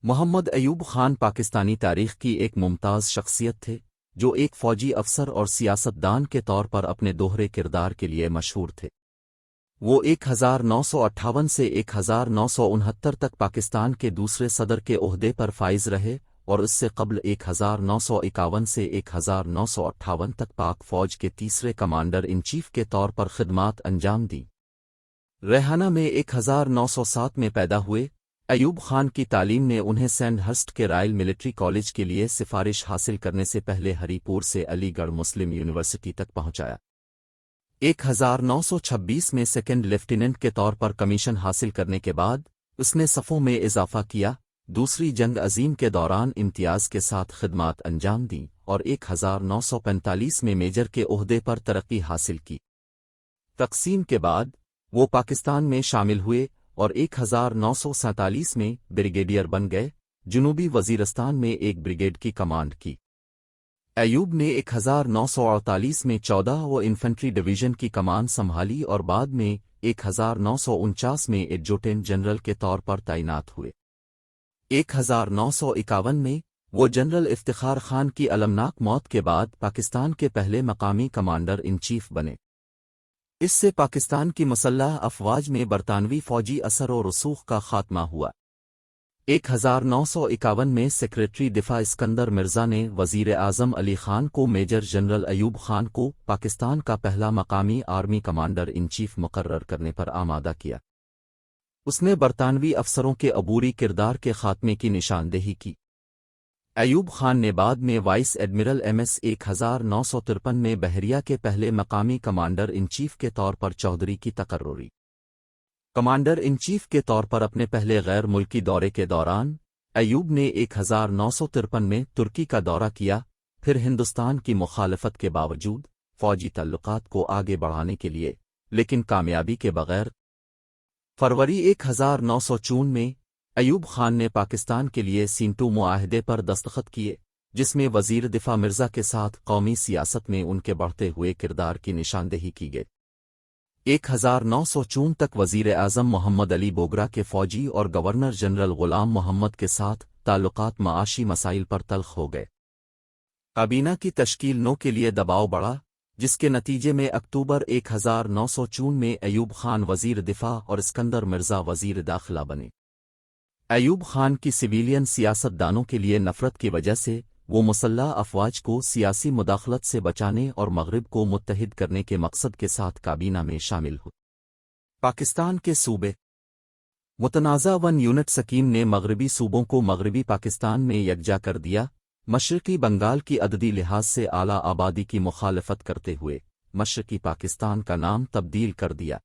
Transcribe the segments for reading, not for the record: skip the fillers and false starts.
محمد ایوب خان پاکستانی تاریخ کی ایک ممتاز شخصیت تھے جو ایک فوجی افسر اور سیاست دان کے طور پر اپنے دوہرے کردار کے لیے مشہور تھے۔ وہ 1958 سے 1969 تک پاکستان کے دوسرے صدر کے عہدے پر فائز رہے اور اس سے قبل 1951 سے 1958 تک پاک فوج کے تیسرے کمانڈر ان چیف کے طور پر خدمات انجام دیں۔ ریحانہ میں 1907 میں پیدا ہوئے ایوب خان کی تعلیم نے انہیں سینڈ ہرسٹ کے رائل ملٹری کالج کے لیے سفارش حاصل کرنے سے پہلے ہری پور سے علی گڑھ مسلم یونیورسٹی تک پہنچایا۔ 1926 میں سیکنڈ لیفٹیننٹ کے طور پر کمیشن حاصل کرنے کے بعد اس نے صفوں میں اضافہ کیا، دوسری جنگ عظیم کے دوران امتیاز کے ساتھ خدمات انجام دیں اور 1945 میں میجر کے عہدے پر ترقی حاصل کی۔ تقسیم کے بعد وہ پاکستان میں شامل ہوئے اور 1947 میں بریگیڈیئر بن گئے، جنوبی وزیرستان میں ایک بریگیڈ کی کمانڈ کی۔ ایوب نے 1948 میں 14 و انفنٹری ڈویژن کی کمان سنبھالی اور بعد میں 1949 میں ایڈجوٹنٹ جنرل کے طور پر تعینات ہوئے۔ 1951 میں وہ جنرل افتخار خان کی المناک موت کے بعد پاکستان کے پہلے مقامی کمانڈر ان چیف بنے۔ اس سے پاکستان کی مسلح افواج میں برطانوی فوجی اثر و رسوخ کا خاتمہ ہوا۔ 1951 میں سیکریٹری دفاع اسکندر مرزا نے وزیر اعظم علی خان کو میجر جنرل ایوب خان کو پاکستان کا پہلا مقامی آرمی کمانڈر ان چیف مقرر کرنے پر آمادہ کیا۔ اس نے برطانوی افسروں کے عبوری کردار کے خاتمے کی نشاندہی کی۔ ایوب خان نے بعد میں وائس ایڈمرل MS 1953 میں بحریہ کے پہلے مقامی کمانڈر ان چیف کے طور پر چودھری کی تقرری۔ کمانڈر ان چیف کے طور پر اپنے پہلے غیر ملکی دورے کے دوران ایوب نے 1953 میں ترکی کا دورہ کیا، پھر ہندوستان کی مخالفت کے باوجود فوجی تعلقات کو آگے بڑھانے کے لیے، لیکن کامیابی کے بغیر۔ فروری 1954 میں ایوب خان نے پاکستان کے لیے سینٹو معاہدے پر دستخط کیے، جس میں وزیر دفاع مرزا کے ساتھ قومی سیاست میں ان کے بڑھتے ہوئے کردار کی نشاندہی کی گئی۔ 1954 تک وزیر اعظم محمد علی بوگرا کے فوجی اور گورنر جنرل غلام محمد کے ساتھ تعلقات معاشی مسائل پر تلخ ہو گئے۔ کابینہ کی تشکیل نو کے لیے دباؤ بڑھا، جس کے نتیجے میں اکتوبر 1954 میں ایوب خان وزیر دفاع اور اسکندر مرزا وزیر داخلہ بنے۔ ایوب خان کی سویلین سیاست دانوں کے لیے نفرت کی وجہ سے وہ مسلح افواج کو سیاسی مداخلت سے بچانے اور مغرب کو متحد کرنے کے مقصد کے ساتھ کابینہ میں شامل ہوئے۔ پاکستان کے صوبے متنازع ون یونٹ سکیم نے مغربی صوبوں کو مغربی پاکستان میں یکجا کر دیا۔ مشرقی بنگال کی عددی لحاظ سے اعلیٰ آبادی کی مخالفت کرتے ہوئے مشرقی پاکستان کا نام تبدیل کر دیا،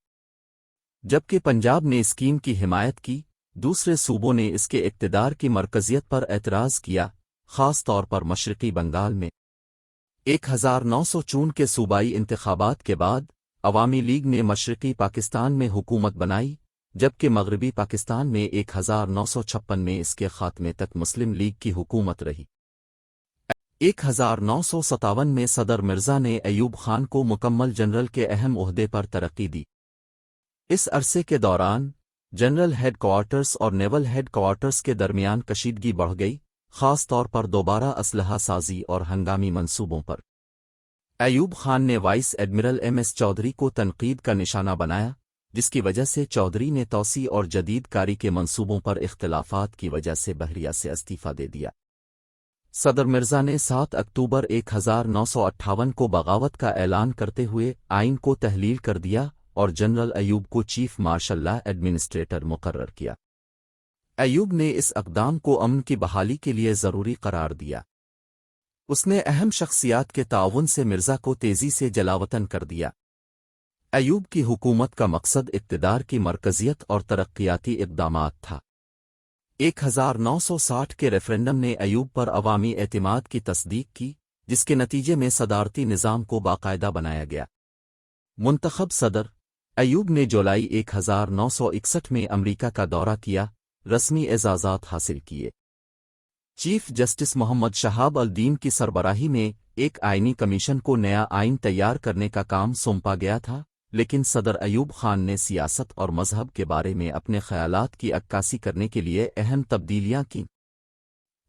جبکہ پنجاب نے اسکیم کی حمایت کی۔ دوسرے صوبوں نے اس کے اقتدار کی مرکزیت پر اعتراض کیا، خاص طور پر مشرقی بنگال میں۔ 1954 کے صوبائی انتخابات کے بعد عوامی لیگ نے مشرقی پاکستان میں حکومت بنائی، جبکہ مغربی پاکستان میں 1956 میں اس کے خاتمے تک مسلم لیگ کی حکومت رہی۔ 1957 میں صدر مرزا نے ایوب خان کو مکمل جنرل کے اہم عہدے پر ترقی دی۔ اس عرصے کے دوران جنرل ہیڈ کوارٹرز اور نیول ہیڈ کوارٹرز کے درمیان کشیدگی بڑھ گئی، خاص طور پر دوبارہ اسلحہ سازی اور ہنگامی منصوبوں پر۔ ایوب خان نے وائس ایڈمرل MS چودھری کو تنقید کا نشانہ بنایا، جس کی وجہ سے چودھری نے توسیع اور جدید کاری کے منصوبوں پر اختلافات کی وجہ سے بحریہ سے استعفیٰ دے دیا۔ صدر مرزا نے 7 اکتوبر 1958 کو بغاوت کا اعلان کرتے ہوئے آئین کو تحلیل کر دیا اور جنرل ایوب کو چیف مارشل لا ایڈمنسٹریٹر مقرر کیا۔ ایوب نے اس اقدام کو امن کی بحالی کے لیے ضروری قرار دیا۔ اس نے اہم شخصیات کے تعاون سے مرزا کو تیزی سے جلاوطن کر دیا۔ ایوب کی حکومت کا مقصد اقتدار کی مرکزیت اور ترقیاتی اقدامات تھا۔ 1960 کے ریفرنڈم نے ایوب پر عوامی اعتماد کی تصدیق کی، جس کے نتیجے میں صدارتی نظام کو باقاعدہ بنایا گیا۔ منتخب صدر ایوب نے جولائی 1961 میں امریکہ کا دورہ کیا، رسمی اعزازات حاصل کیے۔ چیف جسٹس محمد شہاب الدین کی سربراہی میں ایک آئینی کمیشن کو نیا آئین تیار کرنے کا کام سونپا گیا تھا، لیکن صدر ایوب خان نے سیاست اور مذہب کے بارے میں اپنے خیالات کی عکاسی کرنے کے لیے اہم تبدیلیاں کیں۔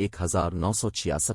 1966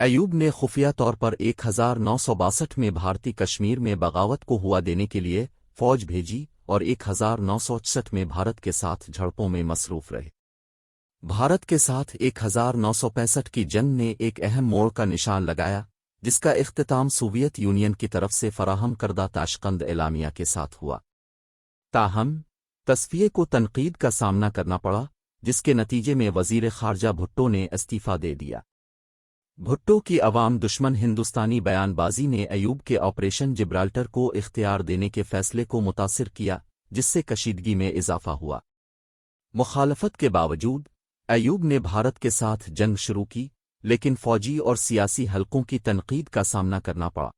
ایوب نے خفیہ طور پر 1962 میں بھارتی کشمیر میں بغاوت کو ہوا دینے کے لیے فوج بھیجی اور 1966 میں بھارت کے ساتھ جھڑپوں میں مصروف رہے۔ بھارت کے ساتھ 1965 کی جنگ نے ایک اہم موڑ کا نشان لگایا، جس کا اختتام سوویت یونین کی طرف سے فراہم کردہ تاشقند اعلامیہ کے ساتھ ہوا۔ تاہم، تصفیے کو تنقید کا سامنا کرنا پڑا، جس کے نتیجے میں وزیر خارجہ بھٹو نے استعفیٰ دے دیا۔ بھٹو کی عوام دشمن ہندوستانی بیان بازی نے ایوب کے آپریشن جبرالٹر کو اختیار دینے کے فیصلے کو متاثر کیا، جس سے کشیدگی میں اضافہ ہوا۔ مخالفت کے باوجود، ایوب نے بھارت کے ساتھ جنگ شروع کی، لیکن فوجی اور سیاسی حلقوں کی تنقید کا سامنا کرنا پڑا۔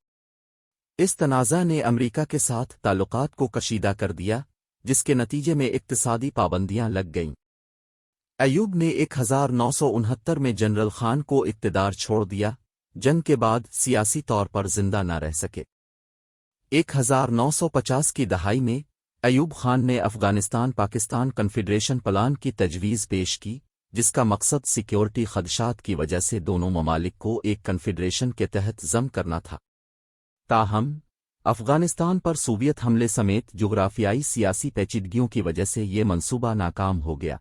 اس تنازع نے امریکہ کے ساتھ تعلقات کو کشیدہ کر دیا، جس کے نتیجے میں اقتصادی پابندیاں لگ گئیں۔ ایوب نے 1969 میں جنرل خان کو اقتدار چھوڑ دیا، جنگ کے بعد سیاسی طور پر زندہ نہ رہ سکے۔ 1950 کی دہائی میں، ایوب خان نے افغانستان پاکستان کنفیڈریشن پلان کی تجویز پیش کی، جس کا مقصد سیکیورٹی خدشات کی وجہ سے دونوں ممالک کو ایک کنفیڈریشن کے تحت ضم کرنا تھا۔ تاہم، افغانستان پر سوویت حملے سمیت جغرافیائی سیاسی پیچیدگیوں کی وجہ سے یہ منصوبہ ناکام ہو گیا۔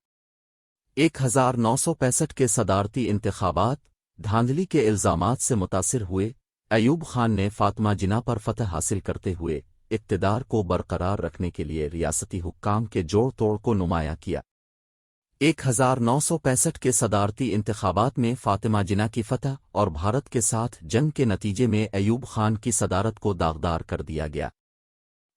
1965 کے صدارتی انتخابات دھاندلی کے الزامات سے متاثر ہوئے۔ ایوب خان نے فاطمہ جناح پر فتح حاصل کرتے ہوئے اقتدار کو برقرار رکھنے کے لیے ریاستی حکام کے جوڑ توڑ کو نمایاں کیا۔ 1965 کے صدارتی انتخابات میں فاطمہ جناح کی فتح اور بھارت کے ساتھ جنگ کے نتیجے میں ایوب خان کی صدارت کو داغدار کر دیا گیا۔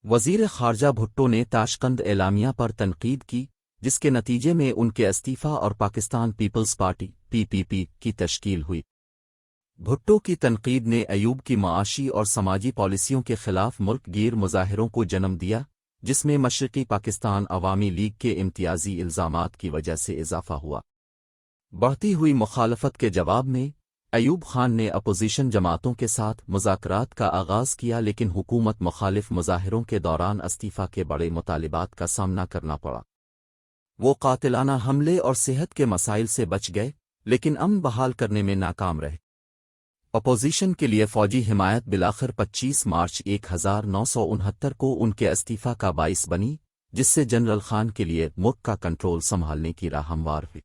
وزیر خارجہ بھٹو نے تاشقند اعلامیہ پر تنقید کی، جس کے نتیجے میں ان کے استعفیٰ اور پاکستان پیپلز پارٹی (PPP) کی تشکیل ہوئی۔ بھٹو کی تنقید نے ایوب کی معاشی اور سماجی پالیسیوں کے خلاف ملک گیر مظاہروں کو جنم دیا، جس میں مشرقی پاکستان عوامی لیگ کے امتیازی الزامات کی وجہ سے اضافہ ہوا۔ بڑھتی ہوئی مخالفت کے جواب میں، ایوب خان نے اپوزیشن جماعتوں کے ساتھ مذاکرات کا آغاز کیا، لیکن حکومت مخالف مظاہروں کے دوران استعفیٰ کے بڑے مطالبات کا سامنا کرنا پڑا۔ وہ قاتلانہ حملے اور صحت کے مسائل سے بچ گئے، لیکن امن بحال کرنے میں ناکام رہے۔ اپوزیشن کے لیے فوجی حمایت بالآخر 25 مارچ 1969 کو ان کے استعفیٰ کا باعث بنی، جس سے جنرل خان کے لیے ملک کا کنٹرول سنبھالنے کی راہ ہموار ہوئی۔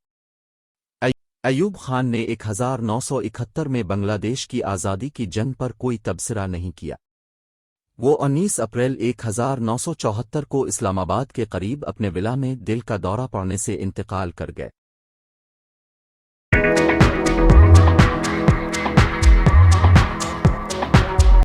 ایوب خان نے 1971 میں بنگلہ دیش کی آزادی کی جنگ پر کوئی تبصرہ نہیں کیا۔ وہ 19 اپریل 1974 کو اسلام آباد کے قریب اپنے ولا میں دل کا دورہ پڑنے سے انتقال کر گئے۔